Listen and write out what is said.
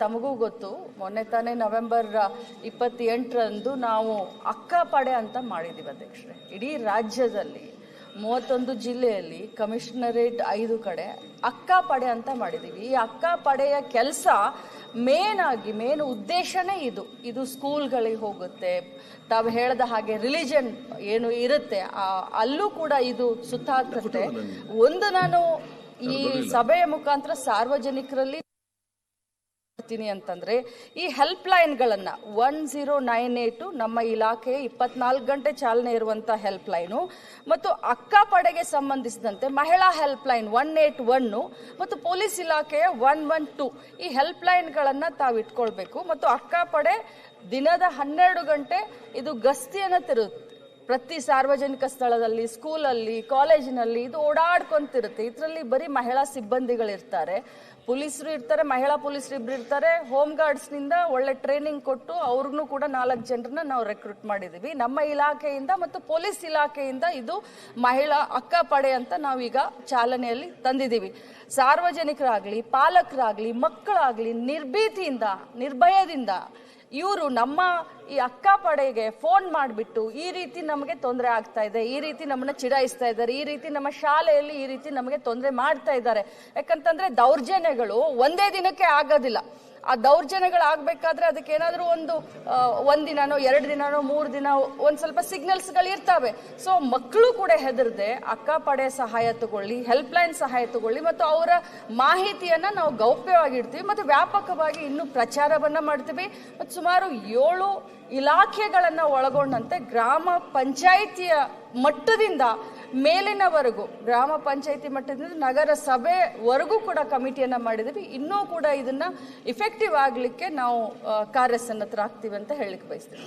ತಮಗೂ ಗೊತ್ತು, ಮೊನ್ನೆ ತಾನೇ ನವೆಂಬರ್ 28ರಂದು ನಾವು ಅಕ್ಕಪಡೆ ಅಂತ ಮಾಡಿದ್ದೀವಿ ಅಧ್ಯಕ್ಷರೇ. ಇಡೀ ರಾಜ್ಯದಲ್ಲಿ 31 ಜಿಲ್ಲೆಯಲ್ಲಿ ಕಮಿಷನರೇಟ್ 5 ಕಡೆ ಅಕ್ಕಪಡೆ ಅಂತ ಮಾಡಿದ್ದೀವಿ. ಈ ಅಕ್ಕಪಡೆಯ ಕೆಲಸ ಮೇನ್ ಉದ್ದೇಶನೇ ಇದು ಸ್ಕೂಲ್ಗಳಿಗೆ ಹೋಗುತ್ತೆ. ತಾವು ಹೇಳ್ದ ಹಾಗೆ ರಿಲಿಜನ್ ಏನು ಇರುತ್ತೆ ಅಲ್ಲೂ ಕೂಡ ಇದು ಸುತ್ತಾಗ್ತದೆ. ಒಂದು ನಾನು ಈ ಸಭೆಯ ಮುಖಾಂತರ ಸಾರ್ವಜನಿಕರಲ್ಲಿ ಅಂತಂದ್ರೆ ಈ ಹೆಲ್ಪ್ ಲೈನ್ಗಳನ್ನ 1098 ನಮ್ಮ ಇಲಾಖೆ 24 ಗಂಟೆ ಚಾಲನೆ ಇರುವಂತಹ ಹೆಲ್ಪ್ ಲೈನು ಮತ್ತು ಅಕ್ಕಪಡೆಗೆ ಸಂಬಂಧಿಸಿದಂತೆ ಮಹಿಳಾ ಹೆಲ್ಪ್ ಲೈನ್ 181 ಮತ್ತು ಪೊಲೀಸ್ ಇಲಾಖೆಯ 112 ಈ ಹೆಲ್ಪ್ ಲೈನ್ಗಳನ್ನ ತಾವು ಇಟ್ಕೊಳ್ಬೇಕು. ಮತ್ತು ಅಕ್ಕಪಡೆ ದಿನದ 12 ಗಂಟೆ ಇದು ಗಸ್ತಿಯನ್ನು ತಿರುಗುತ್ತೆ. ಪ್ರತಿ ಸಾರ್ವಜನಿಕ ಸ್ಥಳದಲ್ಲಿ, ಸ್ಕೂಲಲ್ಲಿ, ಕಾಲೇಜಿನಲ್ಲಿ ಇದು ಓಡಾಡ್ಕೊಂತಿರುತ್ತೆ. ಇದರಲ್ಲಿ ಬರೀ ಮಹಿಳಾ ಸಿಬ್ಬಂದಿಗಳಿರ್ತಾರೆ, ಪೊಲೀಸರು ಇರ್ತಾರೆ, ಮಹಿಳಾ ಪೊಲೀಸರು ಇಬ್ರು ಇರ್ತಾರೆ. ಹೋಮ್ ಗಾರ್ಡ್ಸ್ನಿಂದ ಒಳ್ಳೆ ಟ್ರೈನಿಂಗ್ ಕೊಟ್ಟು ಅವ್ರಿಗೂ ಕೂಡ 4 ಜನರನ್ನ ನಾವು ರೆಕ್ರೂಟ್ ಮಾಡಿದ್ದೀವಿ ನಮ್ಮ ಇಲಾಖೆಯಿಂದ ಮತ್ತು ಪೊಲೀಸ್ ಇಲಾಖೆಯಿಂದ. ಇದು ಮಹಿಳಾ ಅಕ್ಕಪಡೆ ಅಂತ ನಾವೀಗ ಚಾಲನೆಯಲ್ಲಿ ತಂದಿದ್ದೀವಿ. ಸಾರ್ವಜನಿಕರಾಗ್ಲಿ, ಪಾಲಕರಾಗ್ಲಿ, ಮಕ್ಕಳಾಗ್ಲಿ ನಿರ್ಭೀತಿಯಿಂದ, ನಿರ್ಭಯದಿಂದ ಇವರು ನಮ್ಮ ಈ ಅಕ್ಕಪಡೆಗೆ ಫೋನ್ ಮಾಡಿಬಿಟ್ಟು ಈ ರೀತಿ ನಮಗೆ ತೊಂದರೆ ಆಗ್ತಾ ಇದೆ, ಈ ರೀತಿ ನಮ್ಮನ್ನ ಚಿಡಾಯಿಸ್ತಾ ಇದ್ದಾರೆ, ಈ ರೀತಿ ನಮ್ಮ ಶಾಲೆಯಲ್ಲಿ ಈ ರೀತಿ ನಮಗೆ ತೊಂದರೆ ಮಾಡ್ತಾ ಇದ್ದಾರೆ. ಯಾಕಂತಂದ್ರೆ ದೌರ್ಜನ್ಯಗಳು ಒಂದೇ ದಿನಕ್ಕೆ ಆಗೋದಿಲ್ಲ. ಆ ದೌರ್ಜನ್ಯಗಳಾಗಬೇಕಾದ್ರೆ ಅದಕ್ಕೆ ಏನಾದರೂ ಒಂದಿನನೋ 2 ದಿನನೋ 3 ದಿನ ಒಂದು ಸ್ವಲ್ಪ ಸಿಗ್ನಲ್ಸ್ಗಳು ಇರ್ತವೆ. ಸೊ ಮಕ್ಕಳು ಕೂಡ ಹೆದರದೆ ಅಕ್ಕಪಡೆ ಸಹಾಯ ತಗೊಳ್ಳಿ, ಹೆಲ್ಪ್ ಲೈನ್ ಸಹಾಯ ತಗೊಳ್ಳಿ ಮತ್ತು ಅವರ ಮಾಹಿತಿಯನ್ನ ನಾವು ಗೌಪ್ಯವಾಗಿಡ್ತೀವಿ ಮತ್ತು ವ್ಯಾಪಕವಾಗಿ ಇನ್ನೂ ಪ್ರಚಾರವನ್ನ ಮಾಡ್ತೀವಿ. ಮತ್ತು ಸುಮಾರು 7 ಇಲಾಖೆಗಳನ್ನ ಒಳಗೊಂಡಂತೆ ಗ್ರಾಮ ಪಂಚಾಯಿತಿಯ ಮಟ್ಟದಿಂದ ಮೇಲಿನವರೆಗೂ, ಗ್ರಾಮ ಪಂಚಾಯಿತಿ ಮಟ್ಟದಿಂದ ನಗರ ಸಭೆವರೆಗೂ ಕೂಡ ಕಮಿಟಿಯನ್ನ ಮಾಡಿದ್ವಿ. ಇನ್ನೂ ಕೂಡ ಇದನ್ನ ಇಫೆಕ್ಟಿವ್ ಆಗ್ಲಿಕ್ಕೆ ನಾವು ಕಾರ್ಯಸನ್ನದ್ಧರಾಗ್ತೀವಿ ಅಂತ ಹೇಳಿಕ್ ಬಯಸ್ತೀವಿ.